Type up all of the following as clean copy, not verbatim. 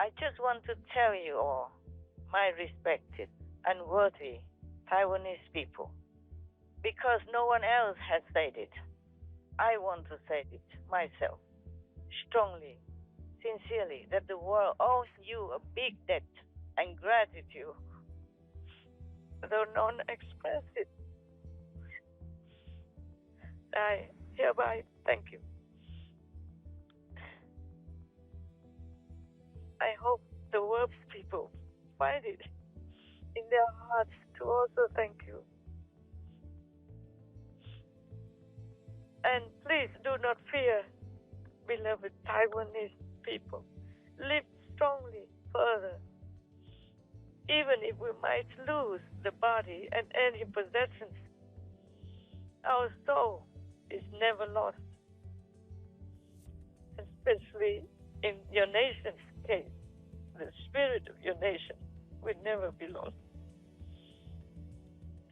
I just want to tell you all, my respected and worthy Taiwanese people, because no one else has said it. I want to say it myself, strongly, sincerely, that the world owes you a big debt and gratitude, though none express it. I hereby thank you. I hope the world people find it in their hearts to also thank you. And please do not fear, beloved Taiwanese people. Live strongly further. Even if we might lose the body and any possessions, our soul is never lost. Especially in your nation's case, the spirit of your nation will never be lost.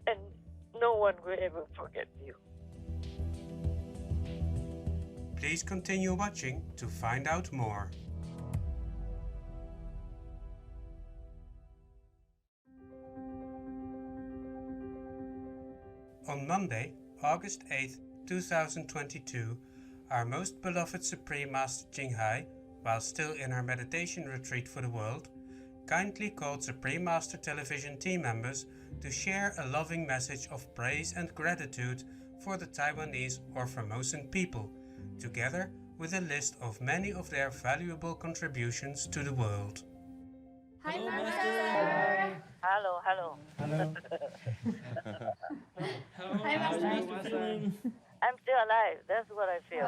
And no one will ever forget you. Please continue watching to find out more. On Monday, August 8, 2022, our most beloved Supreme Master Jinghai, while still in her meditation retreat for the world, kindly called Supreme Master Television team members to share a loving message of praise and gratitude for the Taiwanese or Formosan people, together with a list of many of their valuable contributions to the world. Hi, Master! Hello, hello. Hello. Hi, Master. How are you feeling? I'm still alive. That's what I feel.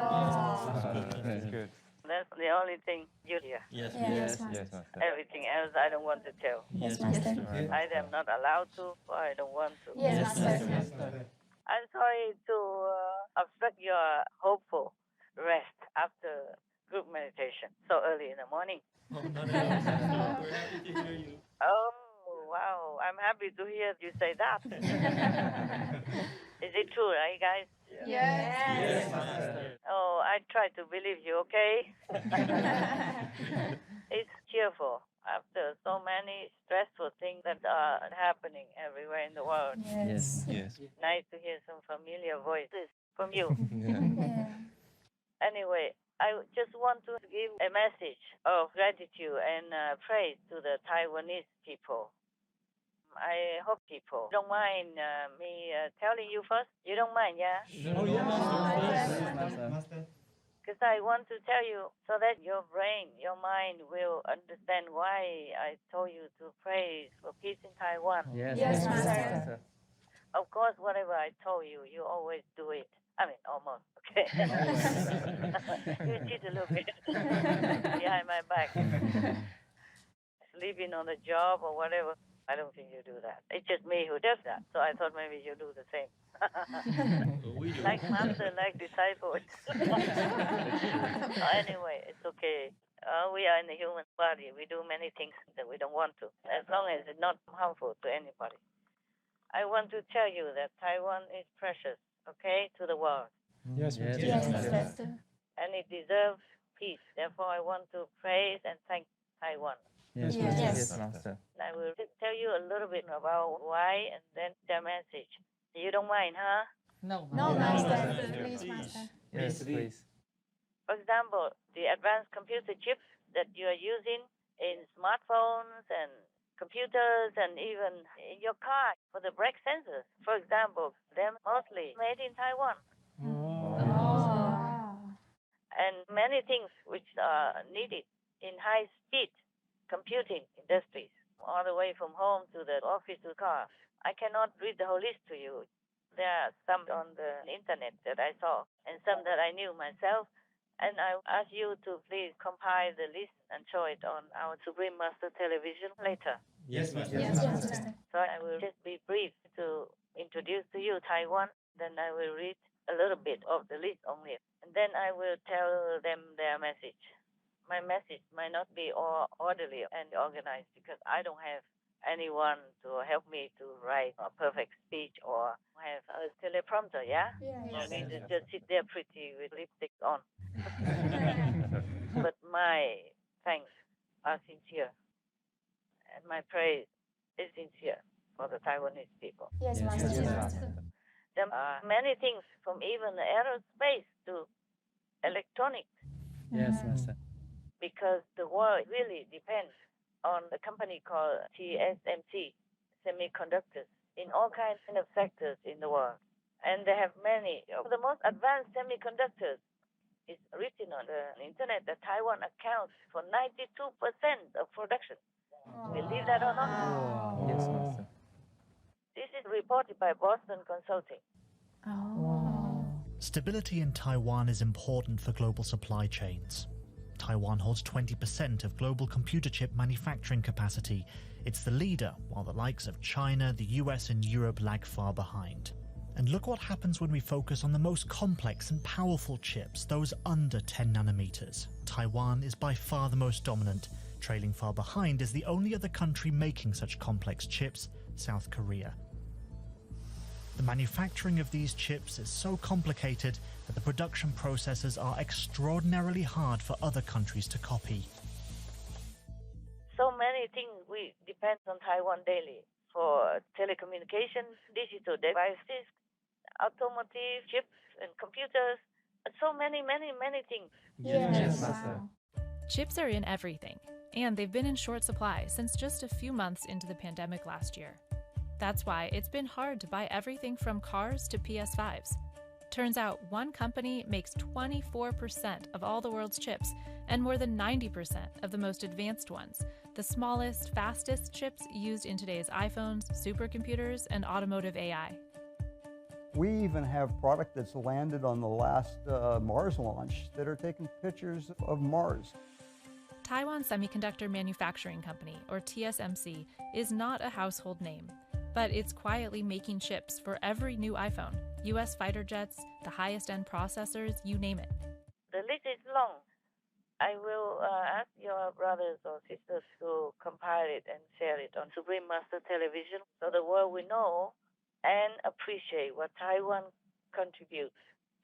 That's good. That's the only thing you hear. Yes, Yes, Master. Everything else I don't want to tell. Yes, Master. Either I'm not allowed to or I don't want to. Yes, Master. I'm sorry to obstruct your hopeful rest after group meditation so early in the morning. Oh, not at all. We're happy to hear you. Oh, wow. I'm happy to hear you say that. Is it true, right, guys? Yes. Master. Oh, I try to believe you, okay? It's cheerful after so many stressful things that are happening everywhere in the world. Yes. Nice to hear some familiar voices from you. Yeah. Anyway, I just want to give a message of gratitude and praise to the Taiwanese people. I hope people don't mind me telling you first. You don't mind, yeah? Oh, yeah, Master. Master. Because I want to tell you so that your brain, your mind will understand why I told you to pray for peace in Taiwan. Yes, Master. Of course, whatever I told you, you always do it. I mean, almost, okay? You cheat a little bit behind my back. Sleeping on the job or whatever, I don't think you do that. It's just me who does that. So I thought maybe you do the same. We do. Like master, like disciple. Anyway, it's okay. We are in the human body. We do many things that we don't want to, as long as it's not harmful to anybody. I want to tell you that Taiwan is precious, okay, to the world. Yes, Yes, Master. And it deserves peace. Therefore, I want to praise and thank Taiwan. Yes. Master. I will just tell you a little bit about why and then the message. You don't mind, huh? No, Master. Master. Please, Master. Yes, please. For example, the advanced computer chips that you are using in smartphones and computers and even in your car for the brake sensors, for example, they're mostly made in Taiwan. And many things which are needed in high-speed computing industries, all the way from home to the office to the car. I cannot read the whole list to you. There are some on the internet that I saw and some that I knew myself. And I ask you to please compile the list and show it on our Supreme Master Television later. Yes, Master. Yes, Master. So I will just be brief to introduce to you Taiwan. Then I will read a little bit of the list only. And then I will tell them their message. My message might not be all orderly and organized because I don't have anyone to help me to write a perfect speech or have a teleprompter, yeah? I mean, to just sit there pretty with lipstick on. But my thanks are sincere. And my praise is sincere for the Taiwanese people. Yes, Yes, Master. Master. There are many things, from even aerospace to electronics, Yes, Master. because the world really depends on the company called TSMC Semiconductors in all kinds of sectors in the world. And they have many of the most advanced semiconductors. It's written on the internet that Taiwan accounts for 92% of production. Believe that or not? Wow. Yes, Master. This is reported by Boston Consulting. Oh. Stability in Taiwan is important for global supply chains. Taiwan holds 20% of global computer chip manufacturing capacity. It's the leader, while the likes of China, the US, and Europe lag far behind. And look what happens when we focus on the most complex and powerful chips, those under 10 nanometers. Taiwan is by far the most dominant. Trailing far behind is the only other country making such complex chips, South Korea. The manufacturing of these chips is so complicated that the production processes are extraordinarily hard for other countries to copy. So many things we depend on Taiwan daily for telecommunications, digital devices, automotive, chips and computers, and so many things. Yes. Master. Wow. Chips are in everything, and they've been in short supply since just a few months into the pandemic last year. That's why it's been hard to buy everything from cars to PS5s. Turns out one company makes 24% of all the world's chips and more than 90% of the most advanced ones, the smallest, fastest chips used in today's iPhones, supercomputers, and automotive AI. We even have product that's landed on the last Mars launch that are taking pictures of Mars. Taiwan Semiconductor Manufacturing Company, or TSMC, is not a household name, but it's quietly making chips for every new iPhone, US fighter jets, the highest-end processors, you name it. The list is long. I will ask your brothers or sisters to compile it and share it on Supreme Master Television so the world will know and appreciate what Taiwan contributes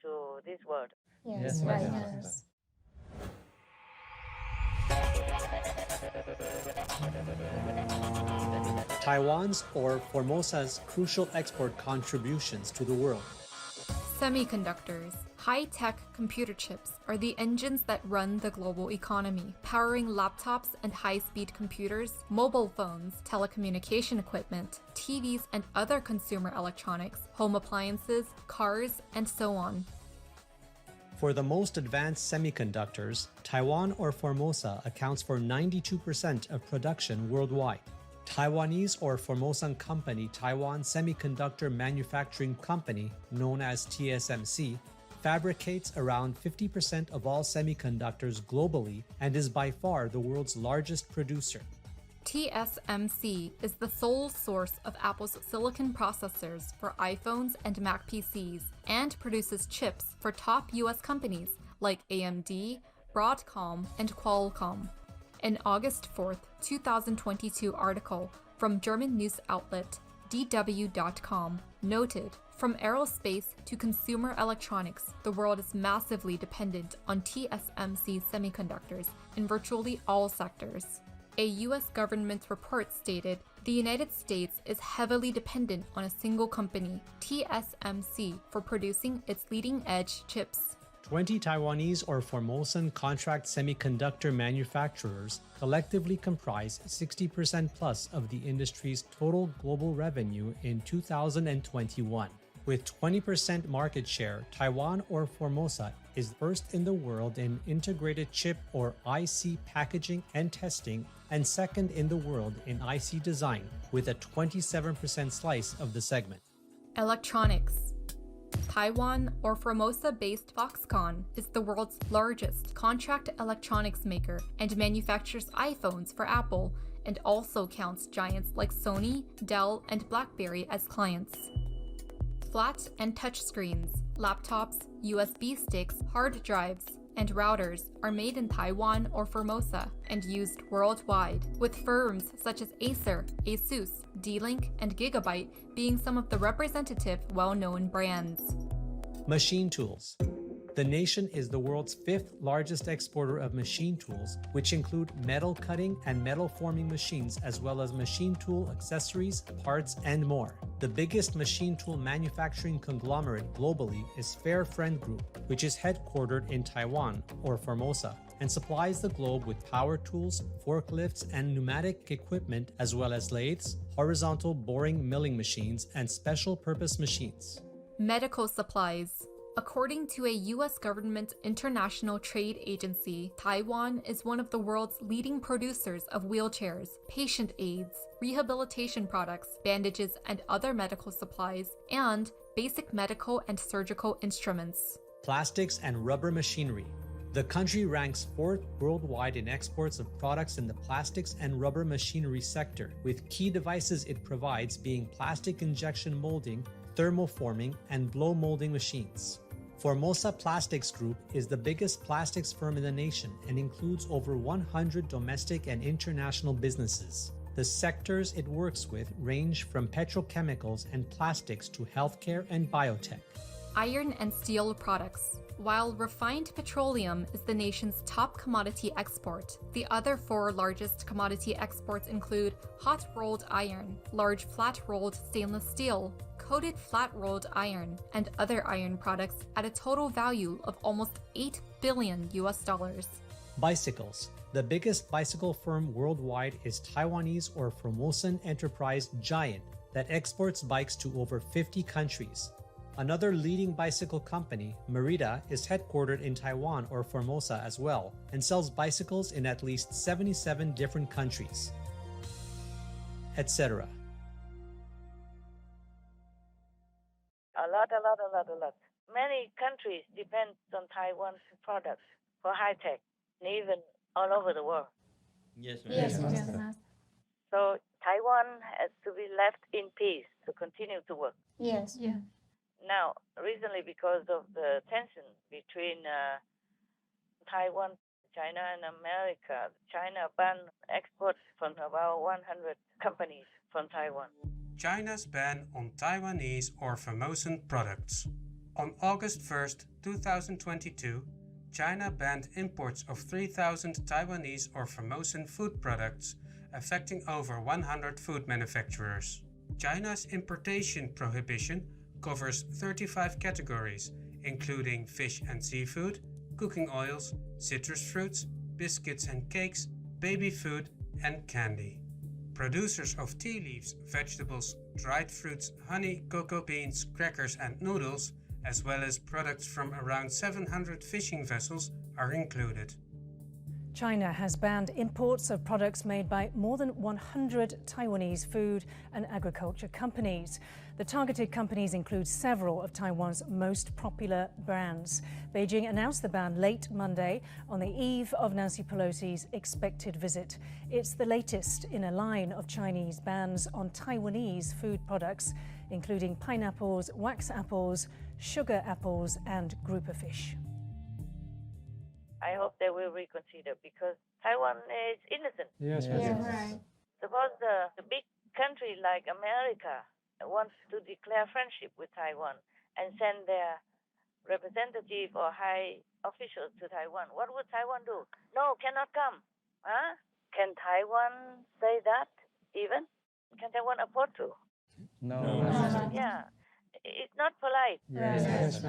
to this world. Yes, Yes, right. Master. Yes. Taiwan's or Formosa's crucial export contributions to the world. Semiconductors, high-tech computer chips, are the engines that run the global economy, powering laptops and high-speed computers, mobile phones, telecommunication equipment, TVs and other consumer electronics, home appliances, cars, and so on. For the most advanced semiconductors, Taiwan or Formosa accounts for 92% of production worldwide. Taiwanese or Formosan company Taiwan Semiconductor Manufacturing Company, known as TSMC, fabricates around 50% of all semiconductors globally and is by far the world's largest producer. TSMC is the sole source of Apple's silicon processors for iPhones and Mac PCs and produces chips for top US companies like AMD, Broadcom, and Qualcomm. An August 4, 2022 article from German news outlet DW.com noted, from aerospace to consumer electronics, the world is massively dependent on TSMC semiconductors in virtually all sectors. A US government report stated the United States is heavily dependent on a single company, TSMC, for producing its leading-edge chips. 20 Taiwanese or Formosan contract semiconductor manufacturers collectively comprise 60% plus of the industry's total global revenue in 2021. With 20% market share, Taiwan or Formosa is first in the world in integrated chip or IC packaging and testing, and second in the world in IC design, with a 27% slice of the segment. Electronics. Taiwan or Formosa-based Foxconn is the world's largest contract electronics maker and manufactures iPhones for Apple, and also counts giants like Sony, Dell, and BlackBerry as clients. Flat and touch screens, laptops, USB sticks, hard drives, and routers are made in Taiwan or Formosa and used worldwide, with firms such as Acer, Asus, D-Link, and Gigabyte being some of the representative well-known brands. Machine tools. The nation is the world's 5th largest exporter of machine tools, which include metal cutting and metal forming machines, as well as machine tool accessories, parts, and more. The biggest machine tool manufacturing conglomerate globally is Fair Friend Group, which is headquartered in Taiwan, or Formosa, and supplies the globe with power tools, forklifts, and pneumatic equipment, as well as lathes, horizontal boring milling machines, and special purpose machines. Medical supplies. According to a U.S. government international trade agency, Taiwan is one of the world's leading producers of wheelchairs, patient aids, rehabilitation products, bandages and other medical supplies, and basic medical and surgical instruments. Plastics and rubber machinery. The country ranks 4th worldwide in exports of products in the plastics and rubber machinery sector, with key devices it provides being plastic injection molding, thermoforming, and blow molding machines. Formosa Plastics Group is the biggest plastics firm in the nation and includes over 100 domestic and international businesses. The sectors it works with range from petrochemicals and plastics to healthcare and biotech. Iron and steel products. While refined petroleum is the nation's top commodity export, the other 4 largest commodity exports include hot-rolled iron, large flat-rolled stainless steel, coated flat-rolled iron, and other iron products at a total value of almost $8 billion. Bicycles. The biggest bicycle firm worldwide is Taiwanese or Formosan enterprise Giant that exports bikes to over 50 countries. Another leading bicycle company, Merida, is headquartered in Taiwan or Formosa as well, and sells bicycles in at least 77 different countries, etc. A lot. Many countries depend on Taiwan's products for high tech, and even all over the world. Yes, Master. So Taiwan has to be left in peace to continue to work. Yes. Now, recently, because of the tension between Taiwan, China, and America, China banned exports from about 100 companies from Taiwan. China's ban on Taiwanese or Formosan products. On August 1st, 2022, China banned imports of 3,000 Taiwanese or Formosan food products, affecting over 100 food manufacturers. China's importation prohibition covers 35 categories, including fish and seafood, cooking oils, citrus fruits, biscuits and cakes, baby food, and candy. Producers of tea leaves, vegetables, dried fruits, honey, cocoa beans, crackers, and noodles, as well as products from around 700 fishing vessels, are included. China has banned imports of products made by more than 100 Taiwanese food and agriculture companies. The targeted companies include several of Taiwan's most popular brands. Beijing announced the ban late Monday on the eve of Nancy Pelosi's expected visit. It's the latest in a line of Chinese bans on Taiwanese food products, including pineapples, wax apples, sugar apples, and grouper fish. I hope they will reconsider because Taiwan is innocent. Yes, right. Suppose the big country like America wants to declare friendship with Taiwan and send their representative or high officials to Taiwan. What would Taiwan do? No, cannot come. Huh? Can Taiwan say that even? Can Taiwan afford to? No. Yeah. It's not polite. Yes.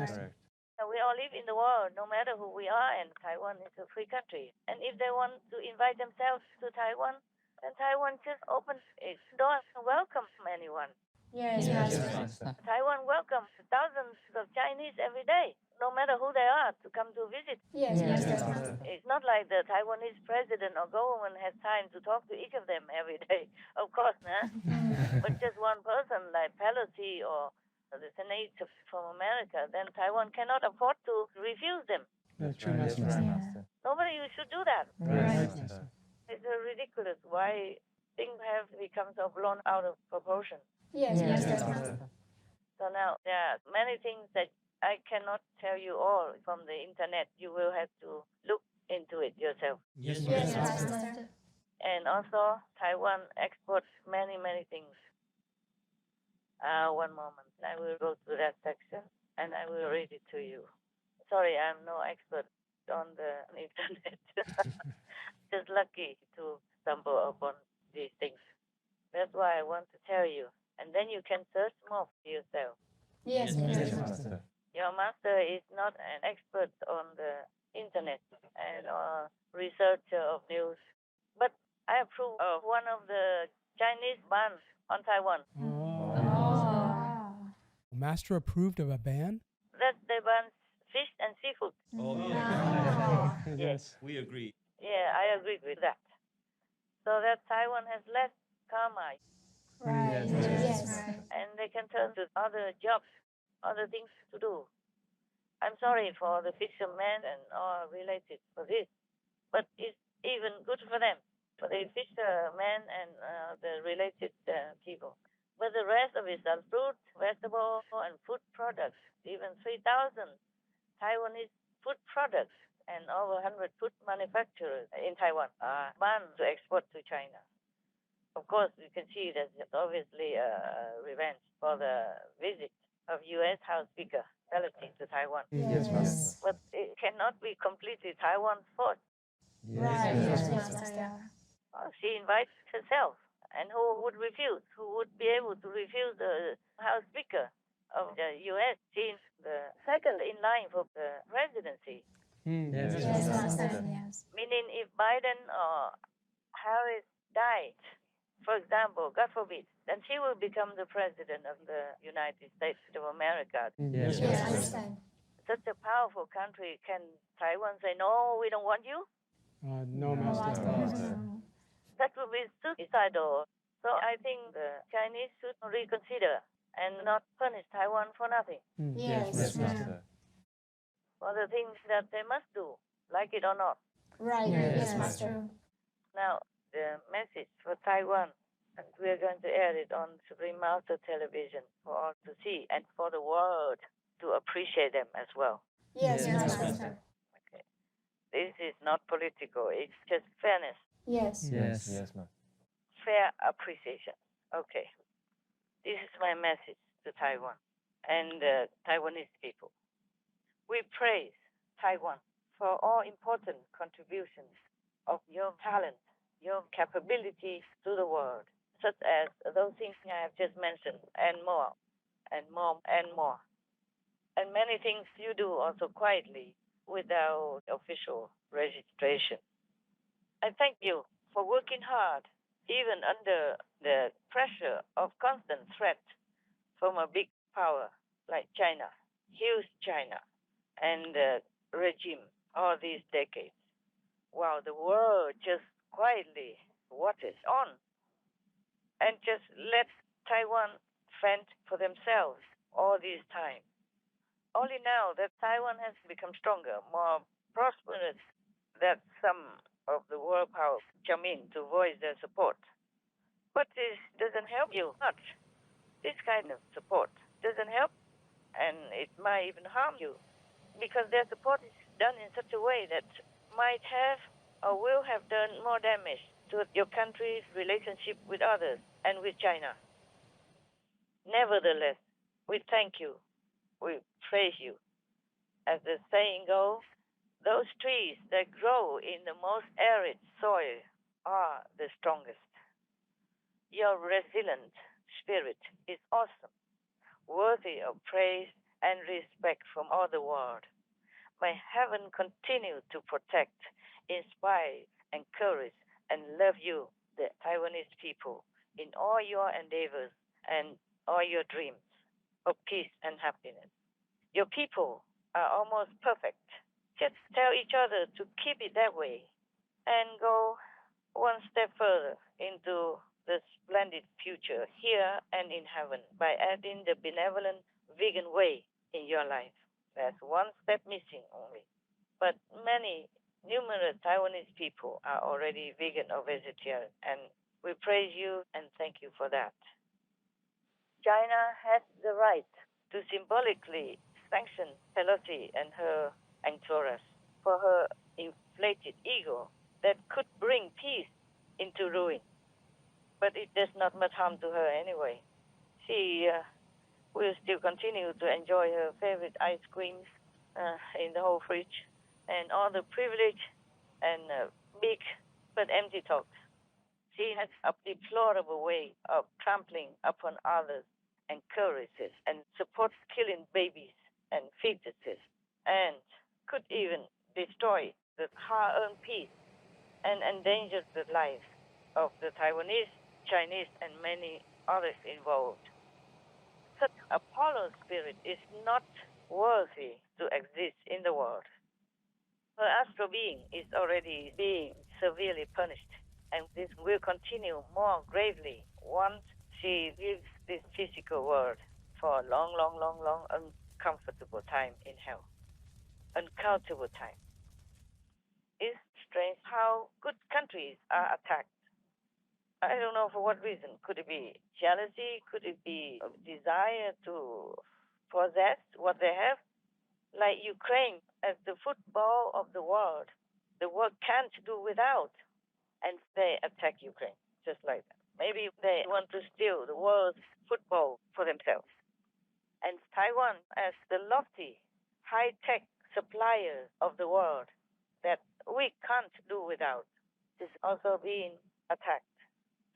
We all live in the world, no matter who we are, and Taiwan is a free country. And if they want to invite themselves to Taiwan, then Taiwan just opens its doors and welcomes anyone. Yes. Taiwan welcomes thousands of Chinese every day, no matter who they are, to come to visit. Yes. It's not like the Taiwanese president or government has time to talk to each of them every day, of course, nah? But just one person like Pelosi or the senator from America, then Taiwan cannot afford to refuse them. Nobody should do that. Right. It's ridiculous why things have become so blown out of proportion. Yes. So now there are many things that I cannot tell you all from the internet. You will have to look into it yourself. Yes. And also, Taiwan exports many things. One moment. I will go to that section and I will read it to you. sorry, I'm no expert on the internet. Just lucky to stumble upon these things. That's why I want to tell you. And then you can search more for yourself. Yes, Yes, Master. Your master is not an expert on the internet and researcher of news. But I approve of one of the Chinese bans on Taiwan. Master approved of a ban? That they ban fish and seafood. Oh, yeah. Yes. We agree. Yeah, I agree with that. So that Taiwan has less karma. Right. Yes. And they can turn to other jobs, other things to do. I'm sorry for the fishermen and all related for this, but it's even good for them, for the fishermen and the related people. But the rest of it are fruit, vegetable, and food products. Even 3,000 Taiwanese food products and over 100 food manufacturers in Taiwan are banned to export to China. Of course, you can see that it's obviously a revenge for the visit of U.S. House Speaker Pelosi to Taiwan. Yes, Master. But it cannot be completely Taiwan's fault. Right. Yes, Master. She invites herself. And who would refuse? Who would be able to refuse the House Speaker of the U.S. She's the second in line for the presidency. Yes, Yes, Master. Master. Yes. Meaning if Biden or Harris died, for example, God forbid, then she will become the president of the United States of America. Yes, Yes, I Master. understand. Such a powerful country, can Taiwan say, no, we don't want you? No, Master. That would be suicidal. So I think the Chinese should reconsider and not punish Taiwan for nothing. Yes, Yes, Master. For the things that they must do, like it or not. Right. Yes, Yes, Master. Now, the message for Taiwan, and we are going to air it on Supreme Master Television for all to see and for the world to appreciate them as well. Yes, Yes, Master. Okay. This is not political, it's just fairness, Yes. Yes, yes, Master. fair appreciation. Okay. This is my message to Taiwan and the Taiwanese people. We praise Taiwan for all important contributions of your talent, your capabilities to the world, such as those things I have just mentioned, and more, and more, and more. And many things you do also quietly without official registration. I thank you for working hard, even under the pressure of constant threat from a big power like China, huge China, and the regime all these decades, while the world just quietly watches on and just lets Taiwan fend for themselves all this time. Only now that Taiwan has become stronger, more prosperous, that some of the world powers come in to voice their support. But this doesn't help you much. This kind of support doesn't help, and it might even harm you, because their support is done in such a way that might have or will have done more damage to your country's relationship with others and with China. Nevertheless, we thank you. We praise you. As the saying goes, those trees that grow in the most arid soil are the strongest. Your resilient spirit is awesome, worthy of praise and respect from all the world. May heaven continue to protect, inspire, encourage, and love you, the Taiwanese people, in all your endeavors and all your dreams of peace and happiness. Your people are almost perfect. Just tell each other to keep it that way and go one step further into the splendid future here and in heaven by adding the benevolent vegan way in your life. That's one step missing only. But many, numerous Taiwanese people are already vegan or vegetarian, and we praise you and thank you for that. China has the right to symbolically sanction Pelosi and her entourage for her inflated ego that could bring peace into ruin. But it does not much harm to her anyway. She will still continue to enjoy her favorite ice creams in the whole fridge, and all the privilege and big but empty talks. She has a deplorable way of trampling upon others, encourages and supports killing babies and fetuses, and could even destroy the hard-earned peace and endanger the lives of the Taiwanese, Chinese, and many others involved. Such Apollo spirit is not worthy to exist in the world. Her astral being is already being severely punished, and this will continue more gravely once she leaves this physical world for a long, long, long, long, uncomfortable time in hell. Uncountable time. It's strange how good countries are attacked. I don't know for what reason. Could it be jealousy? Could it be a desire to possess what they have? Like Ukraine, as the football of the world can't do without. And they attack Ukraine, just like that. Maybe they want to steal the world's football for themselves. And Taiwan, as the lofty, high-tech supplier of the world that we can't do without, is also being attacked.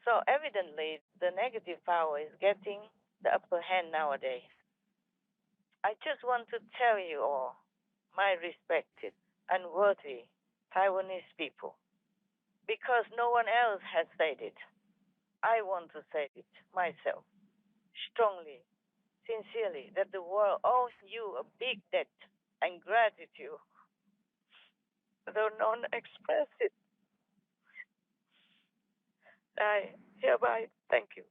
So evidently, the negative power is getting the upper hand nowadays. I just want to tell you all, my respected and worthy Taiwanese people, because no one else has said it, I want to say it myself, strongly, sincerely, that the world owes you a big debt and gratitude. Though none express it, I hereby thank you.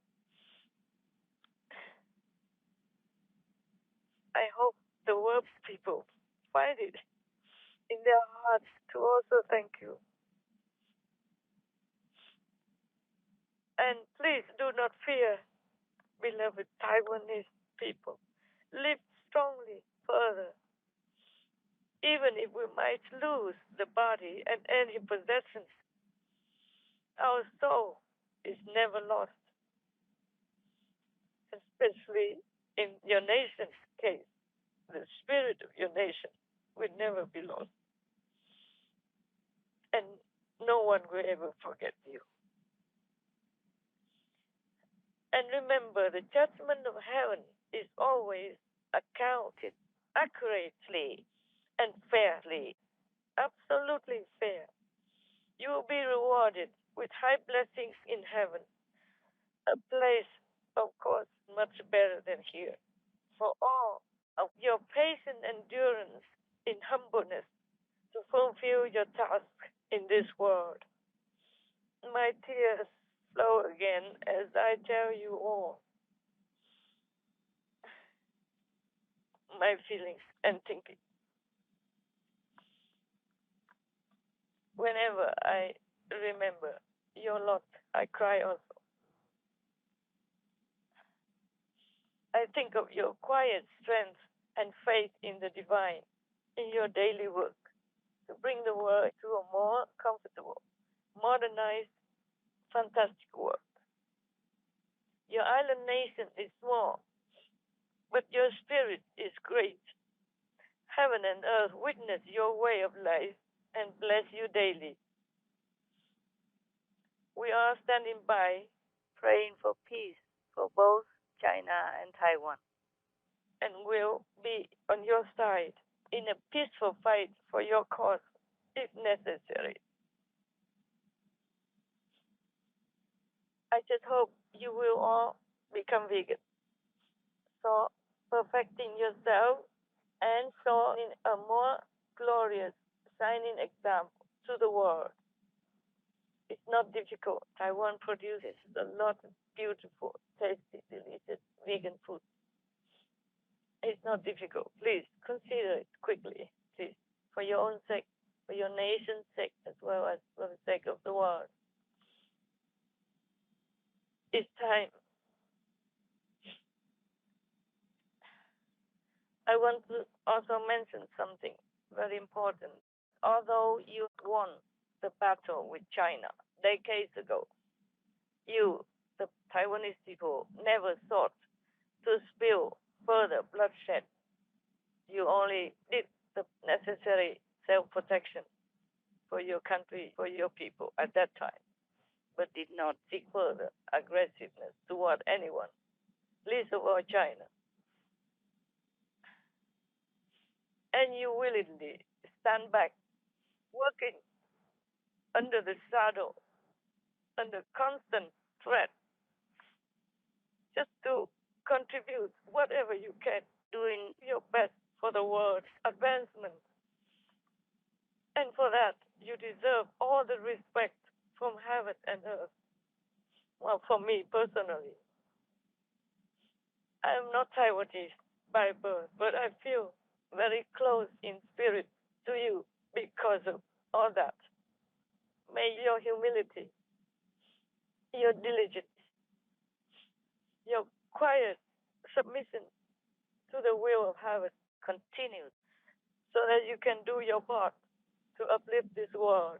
I hope the world people find it in their hearts to also thank you. And please do not fear, beloved Taiwanese people. Live strongly further. Even if we might lose the body and any possessions, our soul is never lost. Especially in your nation's case, the spirit of your nation will never be lost. And no one will ever forget you. And remember, the judgment of heaven is always accounted accurately and fairly, absolutely fair. You will be rewarded with high blessings in heaven, a place, of course, much better than here, for all of your patient endurance in humbleness to fulfill your task in this world. My tears flow again as I tell you all my feelings and thinking. Whenever I remember your lot, I cry also. I think of your quiet strength and faith in the divine in your daily work to bring the world to a more comfortable, modernized, fantastic world. Your island nation is small, but your spirit is great. Heaven and earth witness your way of life and bless you daily. We are standing by, praying for peace for both China and Taiwan, and will be on your side in a peaceful fight for your cause if necessary. I just hope you will all become vegan, so perfecting yourself and showing a more glorious, shining example to the world. It's not difficult. Taiwan produces a lot of beautiful, tasty, delicious vegan food. It's not difficult. Please consider it quickly, please, for your own sake, for your nation's sake, as well as for the sake of the world. It's time. I want to also mention something very important. Although you won the battle with China decades ago, you, the Taiwanese people, never sought to spill further bloodshed. You only did the necessary self-protection for your country, for your people at that time, but did not seek further aggressiveness toward anyone, least of all China. And you willingly stand back, working under the shadow, under constant threat, just to contribute whatever you can, doing your best for the world's advancement. And for that, you deserve all the respect from heaven and earth. Well, for me personally, I am not Taiwanese by birth, but I feel very close in spirit to you because of all that. May your humility, your diligence, your quiet submission to the will of heaven continue so that you can do your part to uplift this world.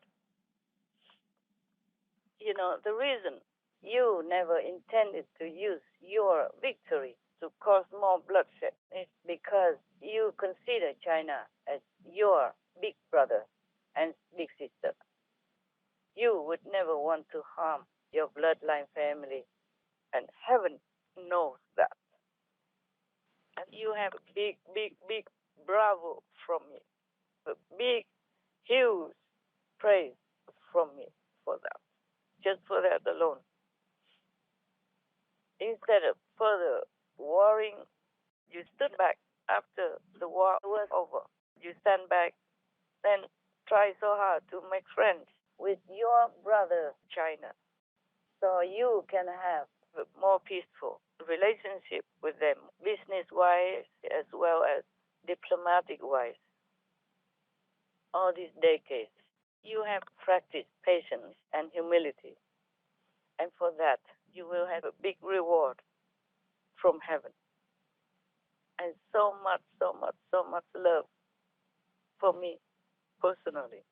You know, the reason you never intended to use your victory to cause more bloodshed is because you consider China as your big brother and big sister. You would never want to harm your bloodline family, and heaven knows that. And you have a big, big, big bravo from me, a big, huge praise from me for that, just for that alone. Instead of further warring, you stood back after the war was over. You stand back and try so hard to make friends with your brother China, so you can have a more peaceful relationship with them, business-wise as well as diplomatic-wise. All these decades, you have practiced patience and humility, and for that, you will have a big reward from heaven. And so much love for me personally.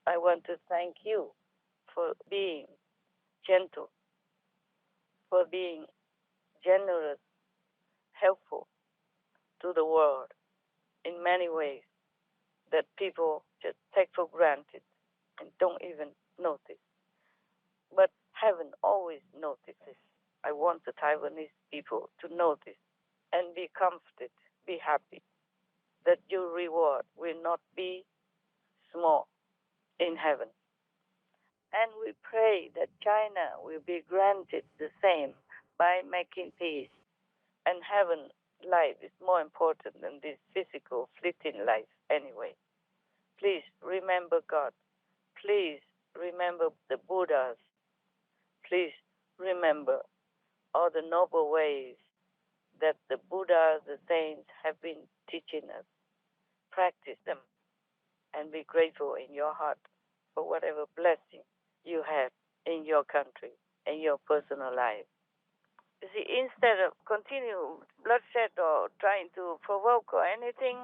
I want to thank you for being gentle, for being generous, helpful to the world in many ways that people just take for granted and don't even notice. But heaven always notices. I want the Taiwanese people to notice and be comforted, be happy that your reward will not be small in heaven. And we pray that China will be granted the same by making peace. And heaven life is more important than this physical, fleeting life anyway. Please remember God. Please remember the Buddhas. Please remember all the noble ways that the Buddhas, the saints have been teaching us. Practice them and be grateful in your heart for whatever blessing you have in your country, in your personal life. You see, instead of continue bloodshed or trying to provoke or anything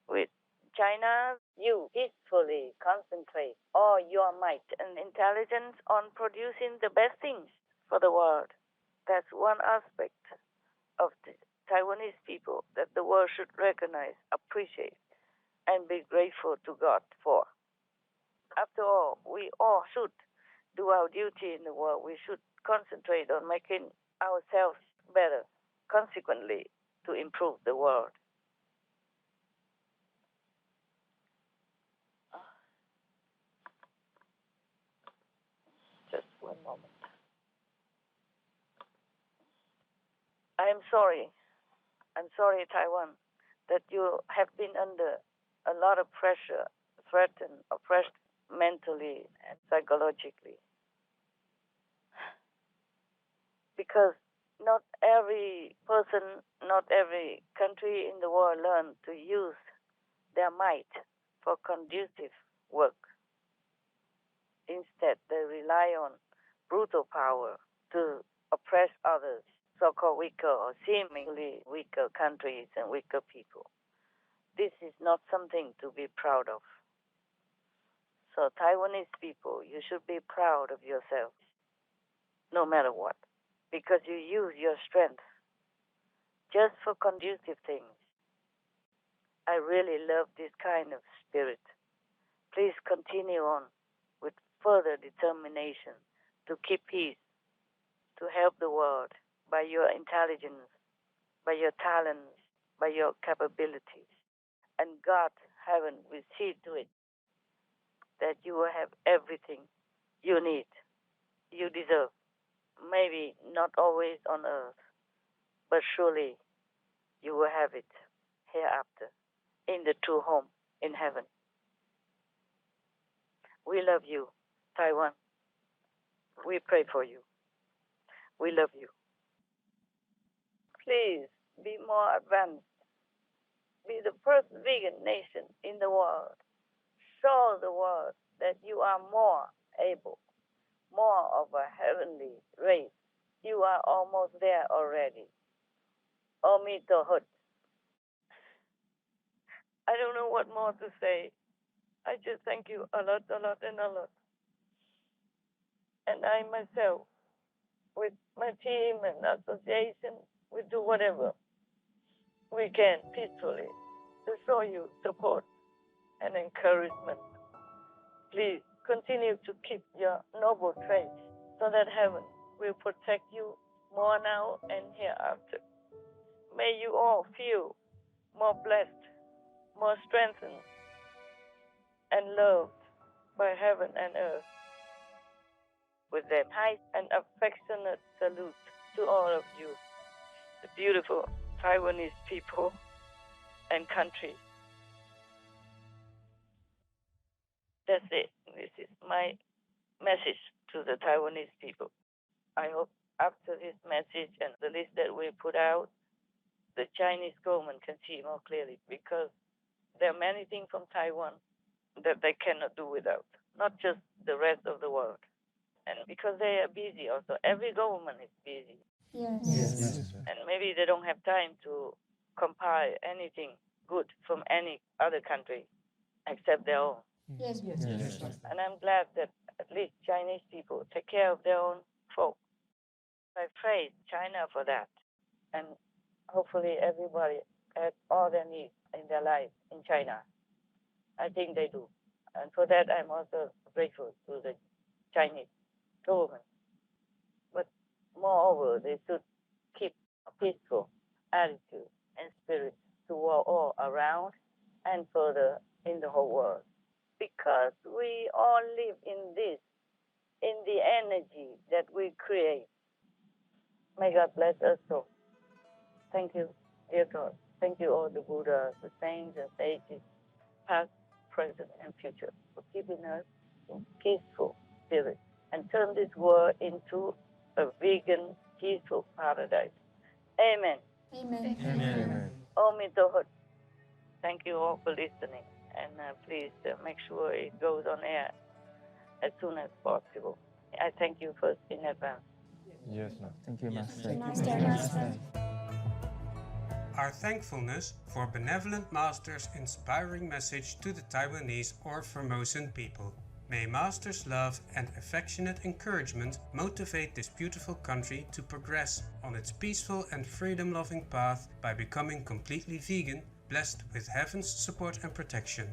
with China, you peacefully concentrate all your might and intelligence on producing the best things for the world. That's one aspect of the Taiwanese people that the world should recognize, appreciate, and be grateful to God for. After all, we all should do our duty in the world. We should concentrate on making ourselves better, consequently, to improve the world. Just one moment. I'm sorry, Taiwan, that you have been under a lot of pressure, threatened, oppressed mentally and psychologically. Because not every person, not every country in the world learn to use their might for conducive work. Instead, they rely on brutal power to oppress others, so-called weaker or seemingly weaker countries and weaker people. This is not something to be proud of. So Taiwanese people, you should be proud of yourselves, no matter what, because you use your strength just for conducive things. I really love this kind of spirit. Please continue on with further determination to keep peace, to help the world by your intelligence, by your talents, by your capabilities. And God, heaven, will see to it that you will have everything you need, you deserve. Maybe not always on earth, but surely you will have it hereafter in the true home in heaven. We love you, Taiwan. We pray for you. We love you. Please be more advanced. Be the first vegan nation in the world. Show the world that you are more able, more of a heavenly race. You are almost there already. Omitohut. I don't know what more to say. I just thank you a lot, and a lot. And I myself, with my team and association, we do whatever we can peacefully to show you support and encouragement. Please continue to keep your noble traits so that heaven will protect you more now and hereafter. May you all feel more blessed, more strengthened, and loved by heaven and earth. With that high and affectionate salute to all of you, the beautiful Taiwanese people and country. That's it. This is my message to the Taiwanese people. I hope after this message and the list that we put out, the Chinese government can see more clearly, because there are many things from Taiwan that they cannot do without, not just the rest of the world. And because they are busy also, every government is busy. Yes. And maybe they don't have time to compile anything good from any other country except their own. Yes. And I'm glad that at least Chinese people take care of their own folk. I praise China for that. And hopefully everybody has all their needs in their life in China. I think they do. And for that, I'm also grateful to the Chinese government. But moreover, they should keep a peaceful attitude and spirit toward all around and further in the whole world. Because we all live in this, in the energy that we create. May God bless us all. Thank you, dear God. Thank you all the Buddhas, the saints and sages, past, present, and future, for keeping us in peaceful spirit and turn this world into a vegan, peaceful paradise. Amen. Amen. Omitohut. Thank you all for listening. And please make sure it goes on air as soon as possible. I thank you first in advance. Yes, Master. Thank you, Master. Master. Our thankfulness for benevolent Master's inspiring message to the Taiwanese or Formosan people. May Master's love and affectionate encouragement motivate this beautiful country to progress on its peaceful and freedom-loving path by becoming completely vegan, blessed with heaven's support and protection.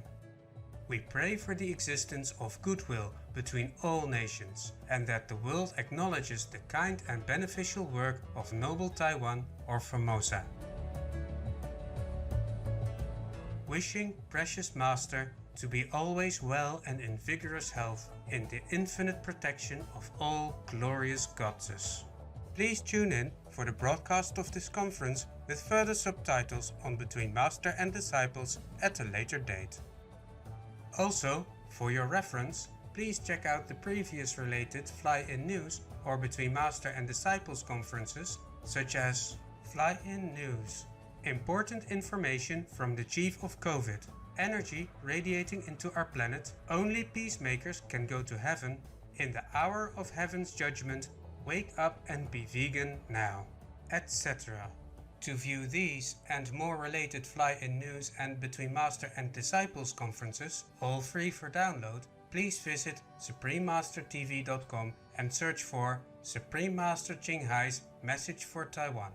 We pray for the existence of goodwill between all nations, and that the world acknowledges the kind and beneficial work of noble Taiwan or Formosa. Wishing precious Master to be always well and in vigorous health in the infinite protection of all glorious goddesses. Please tune in for the broadcast of this conference with further subtitles on Between Master and Disciples at a later date. Also, for your reference, please check out the previous related Fly-In News or Between Master and Disciples conferences, such as Fly-In News. Important information from the Chief of COVID. Energy radiating into our planet. Only peacemakers can go to heaven. In the hour of heaven's judgment, wake up and be vegan now, etc. To view these and more related Fly-In News and Between Master and Disciples conferences, all free for download, please visit suprememastertv.com and search for Supreme Master Qinghai's Message for Taiwan.